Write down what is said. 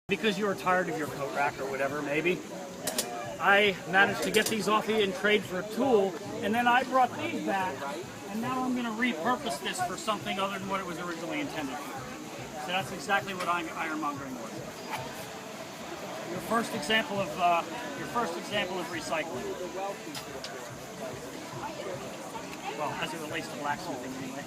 Because you were tired of your coat rack or whatever, maybe, I managed to get these off you in trade for a tool, and then I brought these back, and now I'm going to repurpose this for something other than what it was originally intended for. So that's exactly what ironmongering was. Your first example of recycling. Well, as it relates to blacksmithing, anyway.